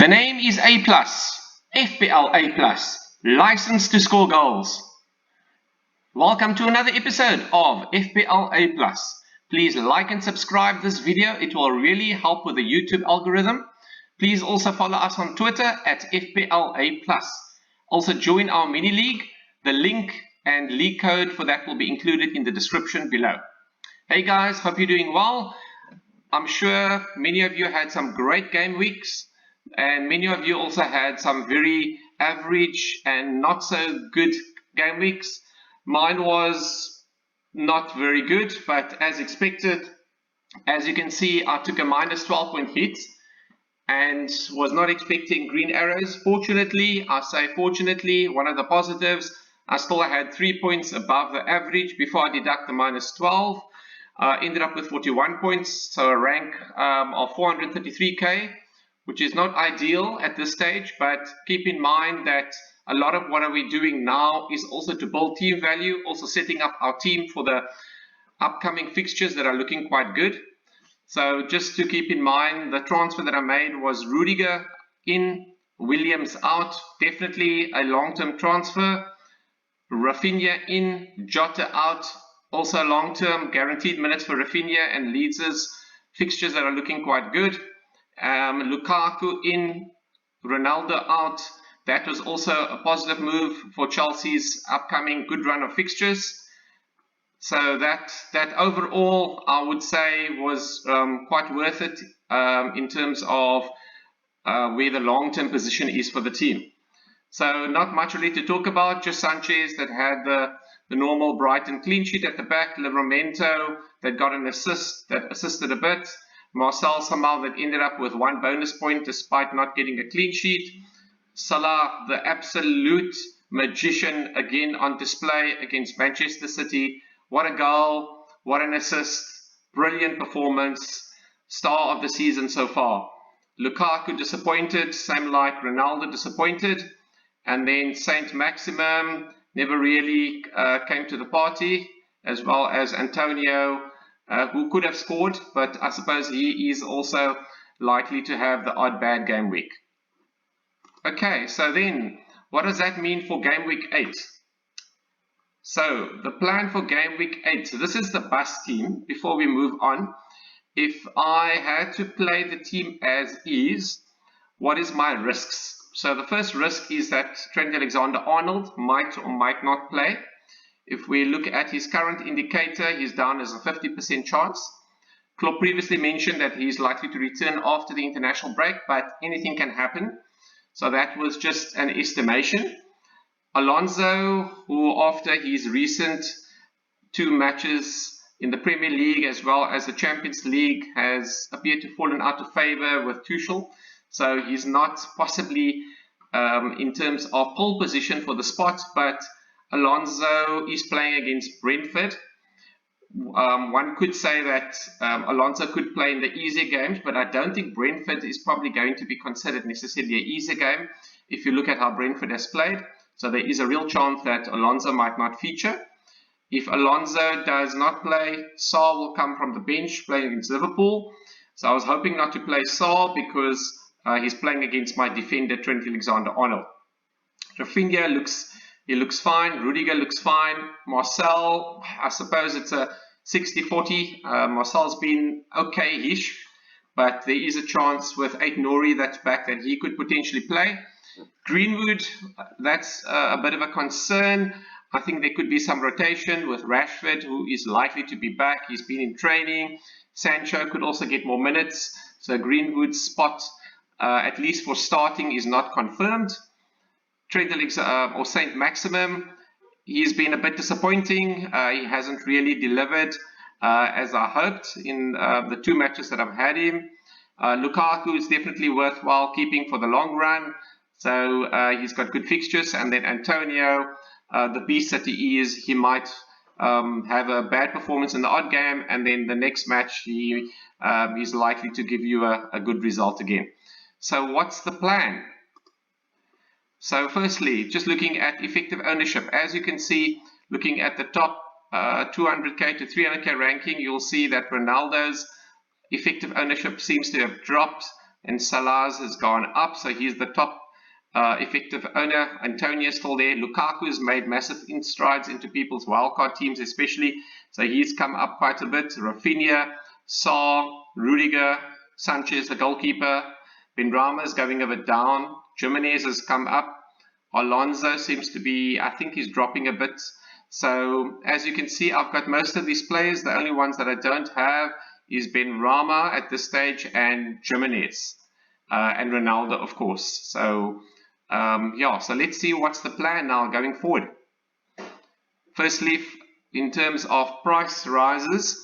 The name is A+, FPL A+, licensed to score goals. Welcome to another episode of FPL A+. Please like and subscribe this video, it will really help with the YouTube algorithm. Please also follow us on Twitter at FPL A+. Also join our mini league, the link and league code for that will be included in the description below. Hey guys, hope you're doing well. I'm sure many of you had some great game weeks. And many of you also had some very average and not so good game weeks. Mine was not very good, but as expected, as you can see, I took a minus 12-point hit and was not expecting green arrows. Fortunately, I say fortunately, one of the positives, I still had 3 points above the average before I deduct the minus 12. Ended up with 41 points, so a rank of 433k. Which is not ideal at this stage, but keep in mind that a lot of what we're doing now is also to build team value, also setting up our team for the upcoming fixtures that are looking quite good. So just to keep in mind, the transfer that I made was Rudiger in, Williams out, definitely a long-term transfer. Rafinha in, Jota out, also long-term, guaranteed minutes for Rafinha and Leeds' fixtures that are looking quite good. Lukaku in, Ronaldo out. That was also a positive move for Chelsea's upcoming good run of fixtures. So that overall, I would say, was quite worth it in terms of where the long-term position is for the team. So not much really to talk about, just Sanchez that had the normal Brighton clean sheet at the back, Livramento that got an assist, that assisted a bit. Marcel somehow that ended up with 1 bonus point despite not getting a clean sheet. Salah, the absolute magician, again on display against Manchester City. What a goal, what an assist, brilliant performance, star of the season so far. Lukaku disappointed, same like Ronaldo disappointed. And then Saint Maximum never really came to the party, as well as Antonio, who could have scored, but I suppose he is also likely to have the odd bad game week. Okay, so then what does that mean for game week 8? So the plan for game week 8, so this is the bus team. Before we move on, if I had to play the team as is, what is my risks? So the first risk is that Trent Alexander-Arnold might or might not play. If we look at his current indicator, he's down as a 50% chance. Klopp previously mentioned that he's likely to return after the international break, but anything can happen. So that was just an estimation. Alonso, who after his recent 2 matches in the Premier League as well as the Champions League has appeared to have fallen out of favour with Tuchel. So he's not possibly in terms of pole position for the spot, but Alonso is playing against Brentford. One could say that Alonso could play in the easier games, but I don't think Brentford is probably going to be considered necessarily an easier game if you look at how Brentford has played. So there is a real chance that Alonso might not feature. If Alonso does not play, Saul will come from the bench playing against Liverpool. So I was hoping not to play Saul because he's playing against my defender Trent Alexander-Arnold. Rafinha looks fine. Rudiger looks fine. Marcel, I suppose it's a 60-40. Marcel's been okay-ish, but there is a chance with Aït-Nouri that's back that he could potentially play. Greenwood, that's a bit of a concern. I think there could be some rotation with Rashford, who is likely to be back. He's been in training. Sancho could also get more minutes. So Greenwood's spot, at least for starting, is not confirmed. Trent or Saint Maximum, he's been a bit disappointing. He hasn't really delivered as I hoped in the 2 matches that I've had him. Lukaku is definitely worthwhile keeping for the long run. So he's got good fixtures. And then Antonio, the beast that he is, he might have a bad performance in the odd game. And then the next match, he's likely to give you a good result again. So what's the plan? So firstly, just looking at effective ownership, as you can see, looking at the top 200k to 300k ranking, you'll see that Ronaldo's effective ownership seems to have dropped and Salah's has gone up, so he's the top effective owner. Antonio's still there. Lukaku's made massive strides into people's wildcard teams especially, so he's come up quite a bit. Rafinha, Sarr, Rudiger, Sanchez, the goalkeeper. Benrahma's going a bit down. Jimenez has come up. Alonso seems to be, I think he's dropping a bit. So as you can see, I've got most of these players. The only ones that I don't have is Benrahma at this stage and Jimenez and Ronaldo, of course. So yeah, so let's see what's the plan now going forward. Firstly, in terms of price rises,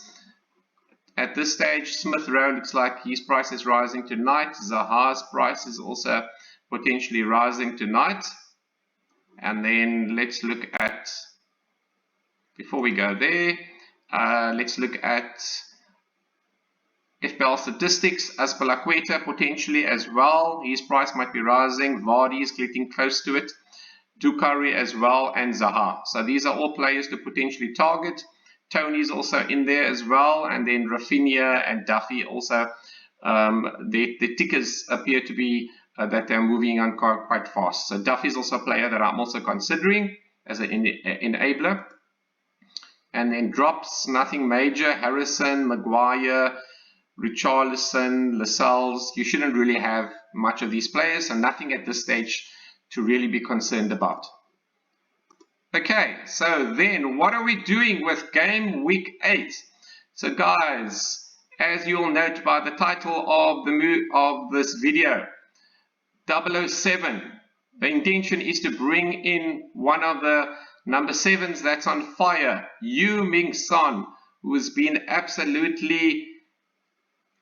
at this stage, Smith Rowe looks like his price is rising tonight. Zaha's price is also potentially rising tonight. And then let's look at, before we go there, let's look at FPL statistics. Azpilicueta potentially as well. His price might be rising. Vardy is getting close to it. Doucouré as well, and Zaha. So these are all players to potentially target. Tony's also in there as well, and then Rafinha and Duffy also. The tickers appear to be that they're moving on quite fast. So Duffy is also a player that I'm also considering as an enabler. And then drops, nothing major. Harrison, Maguire, Richarlison, Lascelles. You shouldn't really have much of these players, and nothing at this stage to really be concerned about. Okay, so then what are we doing with game week 8? So guys, as you'll note by the title of this video, 007, the intention is to bring in one of the number 7s that's on fire, Heung-min Son, who has been absolutely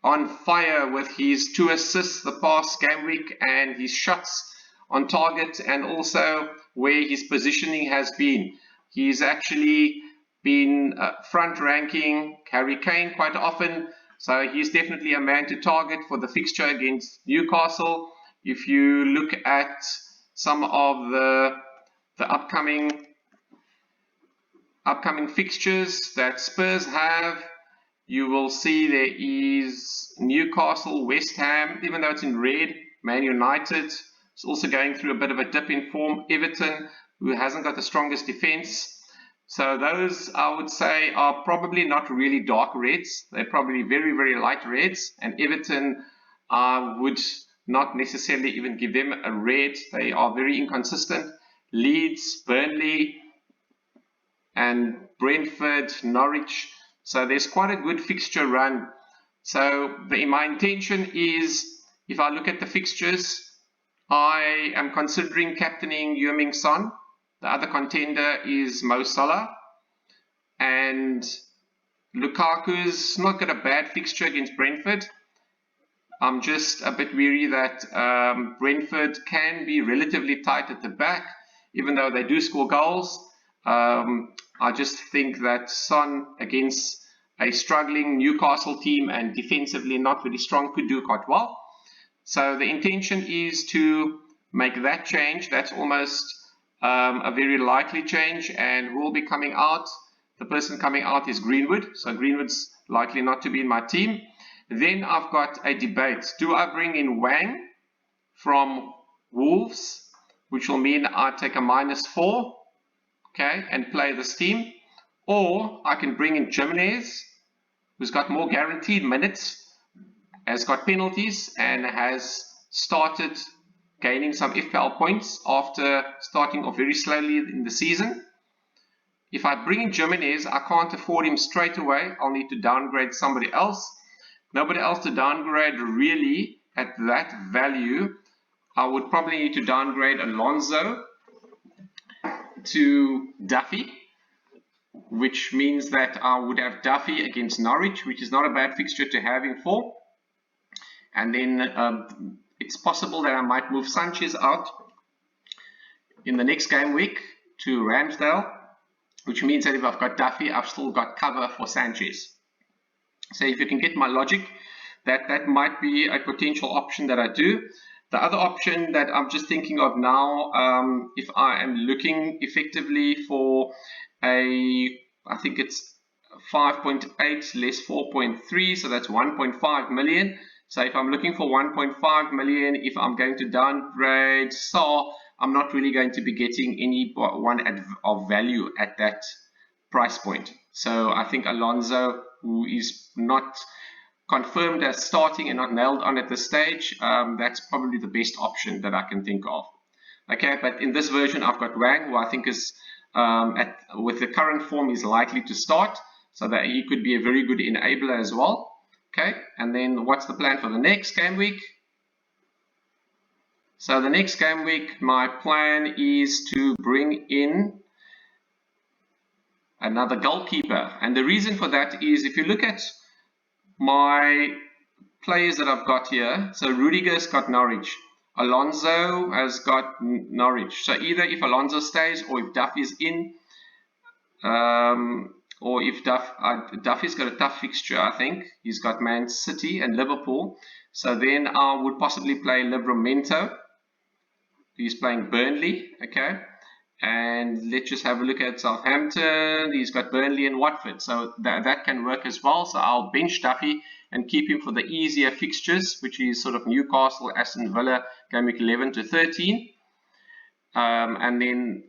on fire with his 2 assists the past game week and his shots on target, and also where his positioning has been. He's actually been front ranking Harry Kane quite often, so he's definitely a man to target for the fixture against Newcastle. If you look at some of the upcoming fixtures that Spurs have, you will see there is Newcastle, West Ham, even though it's in red. Man United is also going through a bit of a dip in form. Everton, who hasn't got the strongest defense. So those, I would say, are probably not really dark reds. They're probably very, very light reds. And Everton, I would not necessarily even give them a red. They are very inconsistent. Leeds, Burnley, and Brentford, Norwich. So there's quite a good fixture run. So my intention is, if I look at the fixtures, I am considering captaining Heung-min Son. The other contender is Mo Salah. And Lukaku's not got a bad fixture against Brentford. I'm just a bit weary that Brentford can be relatively tight at the back, even though they do score goals. I just think that Son against a struggling Newcastle team and defensively not really strong could do quite well. So the intention is to make that change. That's almost a very likely change, and who will be coming out? The person coming out is Greenwood. So Greenwood's likely not to be in my team. Then I've got a debate. Do I bring in Wang from Wolves, which will mean I take a -4, okay, and play this team? Or I can bring in Jimenez, who's got more guaranteed minutes, has got penalties, and has started gaining some FPL points after starting off very slowly in the season. If I bring in Jimenez, I can't afford him straight away. I'll need to downgrade somebody else. Nobody else to downgrade really at that value. I would probably need to downgrade Alonso to Duffy, which means that I would have Duffy against Norwich, which is not a bad fixture to have him for. And then it's possible that I might move Sanchez out in the next game week to Ramsdale, which means that if I've got Duffy, I've still got cover for Sanchez. So if you can get my logic, that might be a potential option that I do. The other option that I'm just thinking of now, if I am looking effectively for I think it's 5.8 less 4.3, so that's 1.5 million. So if I'm looking for 1.5 million, if I'm going to downgrade Saar, I'm not really going to be getting any one of value at that price point. So I think Alonso, who is not confirmed as starting and not nailed on at this stage, that's probably the best option that I can think of. Okay, but in this version I've got Wang, who I think is with the current form is likely to start, so that he could be a very good enabler as well. Okay, and then what's the plan for the next game week? So the next game week, my plan is to bring in another goalkeeper, and the reason for that is if you look at my players that I've got here, so Rudiger's got Norwich, Alonso has got Norwich, so either if Alonso stays or if Duff is in, or if Duffy's got a tough fixture, I think. He's got Man City and Liverpool. So then I would possibly play Livramento. He's playing Burnley, okay? And let's just have a look at Southampton. He's got Burnley and Watford. So that can work as well. So I'll bench Duffy and keep him for the easier fixtures, which is sort of Newcastle, Aston Villa, game week 11 to 13. And then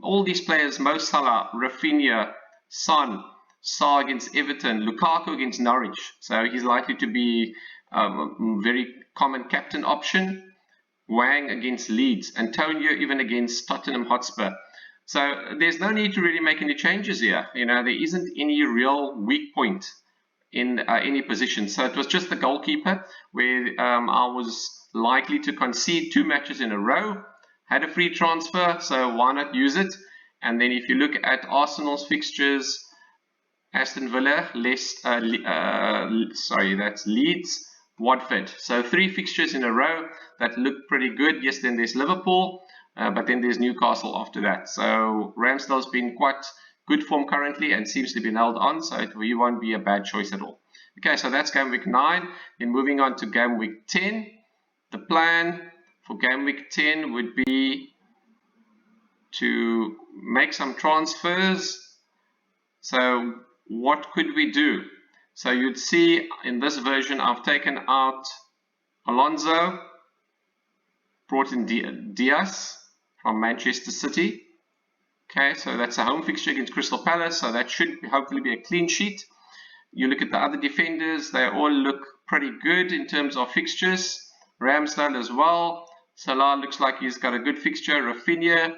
all these players, Mo Salah, Rafinha, Son, Saar against Everton, Lukaku against Norwich. So he's likely to be a very common captain option. Wang against Leeds, Antonio even against Tottenham Hotspur. So there's no need to really make any changes here. You know, there isn't any real weak point in any position. So it was just the goalkeeper where I was likely to concede 2 matches in a row. Had a free transfer, so why not use it? And then if you look at Arsenal's fixtures, Aston Villa, that's Leeds, Watford. So 3 fixtures in a row that look pretty good. Yes, then there's Liverpool, but then there's Newcastle after that. So Ramsdale's been quite good form currently and seems to be nailed on, so it won't be a bad choice at all. Okay, so that's game week 9. Then moving on to game week 10. The plan for game week 10 would be to make some transfers. So what could we do? So you'd see in this version I've taken out Alonso, brought in Diaz from Manchester City. Okay, so that's a home fixture against Crystal Palace, so that should hopefully be a clean sheet. You look at the other defenders, they all look pretty good in terms of fixtures. Ramsdale as well. Salah looks like he's got a good fixture. Rafinha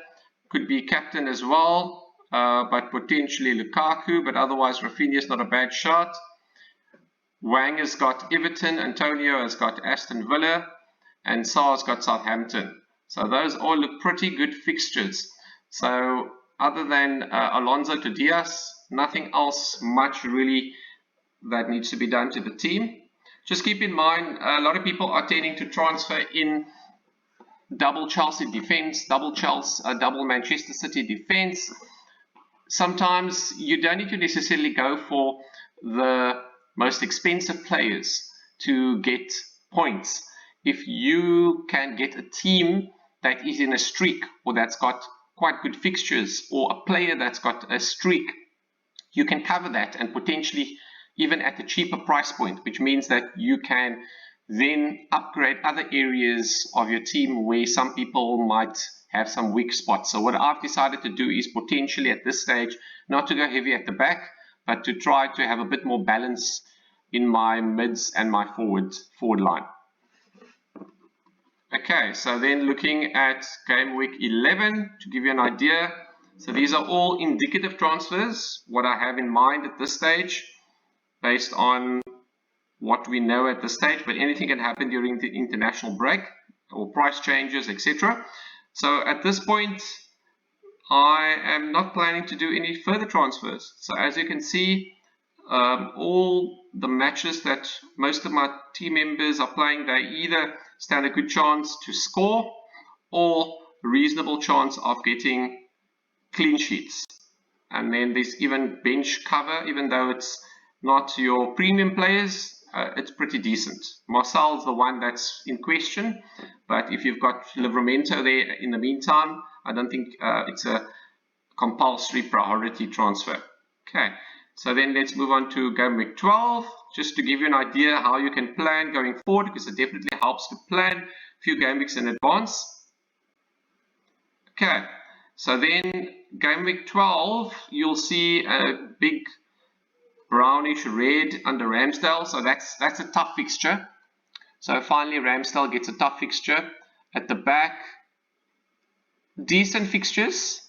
could be captain as well, but potentially Lukaku, but otherwise Rafinha is not a bad shot. Wang has got Everton, Antonio has got Aston Villa, and Saar's got Southampton. So those all look pretty good fixtures. So other than Alonso to Diaz, nothing else much really that needs to be done to the team. Just keep in mind, a lot of people are tending to transfer in double Chelsea defense, double Manchester City defense. Sometimes you don't need to necessarily go for the most expensive players to get points. If you can get a team that is in a streak or that's got quite good fixtures, or a player that's got a streak, you can cover that and potentially even at a cheaper price point, which means that you can then upgrade other areas of your team where some people might have some weak spots. So what I've decided to do is potentially at this stage not to go heavy at the back, but to try to have a bit more balance in my mids and my forward line. Okay, so then looking at game week 11 to give you an idea. So these are all indicative transfers, what I have in mind at this stage, based on what we know at this stage, but anything can happen during the international break or price changes, etc. So at this point, I am not planning to do any further transfers. So as you can see, all the matches that most of my team members are playing, they either stand a good chance to score or reasonable chance of getting clean sheets. And then there's even bench cover, even though it's not your premium players, it's pretty decent. Marcel's the one that's in question, but if you've got Livramento there in the meantime, I don't think it's a compulsory priority transfer. Okay, So then let's move on to game week 12, just to give you an idea how you can plan going forward, because it definitely helps to plan a few game weeks in advance. Okay, so then game week 12, you'll see a big brownish red under Ramsdale, so that's a tough fixture. So finally Ramsdale gets a tough fixture. At the back, decent fixtures.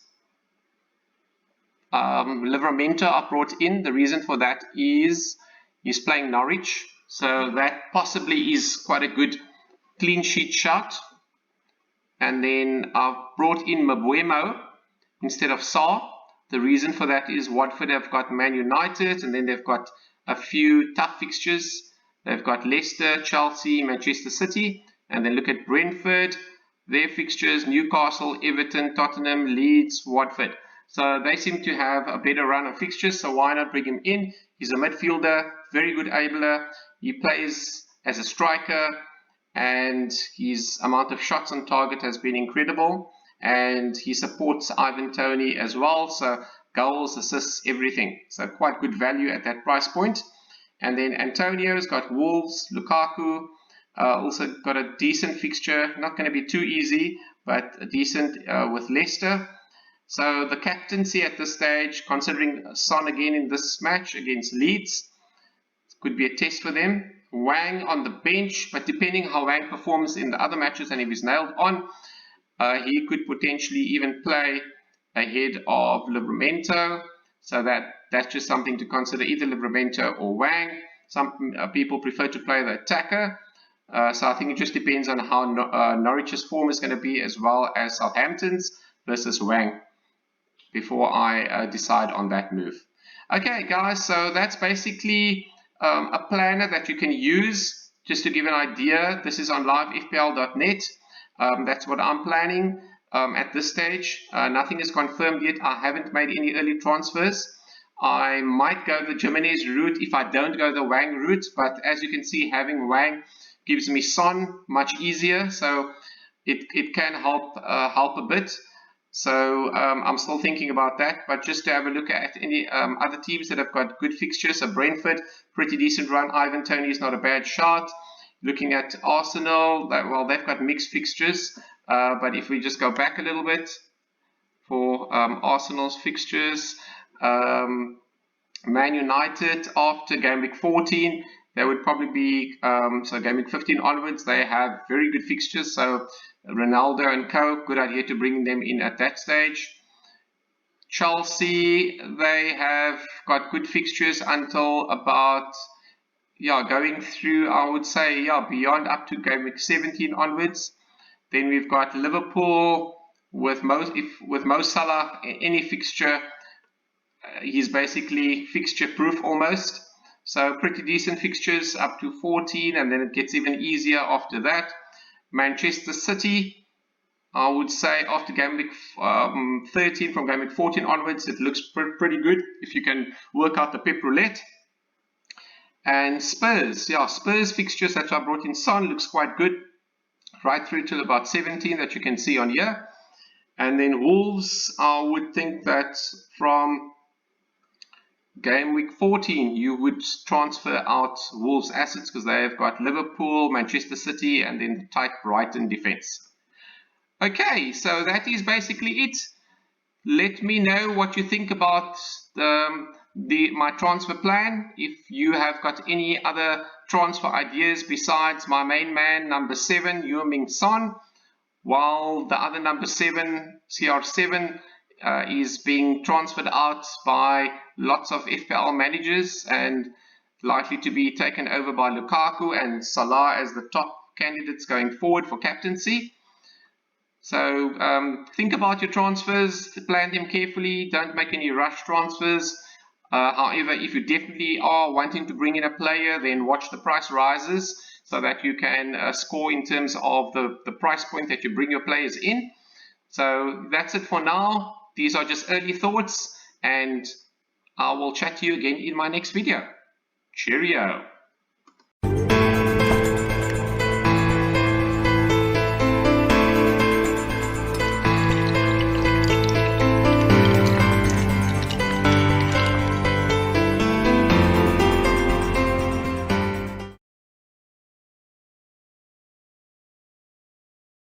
Livramento are brought in. The reason for that is he's playing Norwich, so that possibly is quite a good clean sheet shot. And then I've brought in Mabuemo instead of Saar. The reason for that is Watford have got Man United, and then they've got a few tough fixtures. They've got Leicester, Chelsea, Manchester City, and then look at Brentford, their fixtures, Newcastle, Everton, Tottenham, Leeds, Watford. So they seem to have a better run of fixtures, so why not bring him in? He's a midfielder, very good abler. He plays as a striker, and his amount of shots on target has been incredible. And he supports Ivan Toney as well, so goals, assists, everything. So quite good value at that price point. And then Antonio's got Wolves, Lukaku, also got a decent fixture, not going to be too easy, but a decent with Leicester. So the captaincy at this stage, considering Son again in this match against Leeds, could be a test for them. Wang on the bench, but depending how Wang performs in the other matches and if he's nailed on, he could potentially even play ahead of Livramento. So that's just something to consider, either Livramento or Wang. Some people prefer to play the attacker. So I think it just depends on how Norwich's form is going to be, as well as Southampton's versus Wang, before I decide on that move. Okay guys, so that's basically a planner that you can use just to give an idea. This is on livefpl.net. That's what I'm planning at this stage. Nothing is confirmed yet. I haven't made any early transfers. I might go the Jimenez route if I don't go the Wang route, but as you can see, having Wang gives me Son much easier, so it can help a bit. So I'm still thinking about that, but just to have a look at any other teams that have got good fixtures. So Brentford, pretty decent run. Ivan Toney is not a bad shot. Looking at Arsenal, well, they've got mixed fixtures, but if we just go back a little bit for Arsenal's fixtures, Man United after game week 14, they would probably be, so game week 15 onwards, they have very good fixtures. So Ronaldo and co, good idea to bring them in at that stage. Chelsea, they have got good fixtures until about, going through, I would say, beyond up to game week 17 onwards. Then we've got Liverpool with Mo Salah, any fixture, he's basically fixture proof almost. So pretty decent fixtures up to 14, and then it gets even easier after that. Manchester City, I would say after game week 13, from game week 14 onwards, it looks pretty good if you can work out the pep roulette. And Spurs, Spurs fixtures that I brought in Son looks quite good, right through till about 17 that you can see on here. And then Wolves, I would think that from game week 14 you would transfer out Wolves assets, because they have got Liverpool, Manchester City, and then the tight Brighton defense. Okay, so that is basically it. Let me know what you think about my transfer plan. If you have got any other transfer ideas besides my main man, number 7, Heung-min Son, while the other number 7, CR7, is being transferred out by lots of FPL managers and likely to be taken over by Lukaku and Salah as the top candidates going forward for captaincy. So think about your transfers, plan them carefully, don't make any rush transfers. However, if you definitely are wanting to bring in a player, then watch the price rises so that you can score in terms of the price point that you bring your players in. So that's it for now. These are just early thoughts, and I will chat to you again in my next video. Cheerio!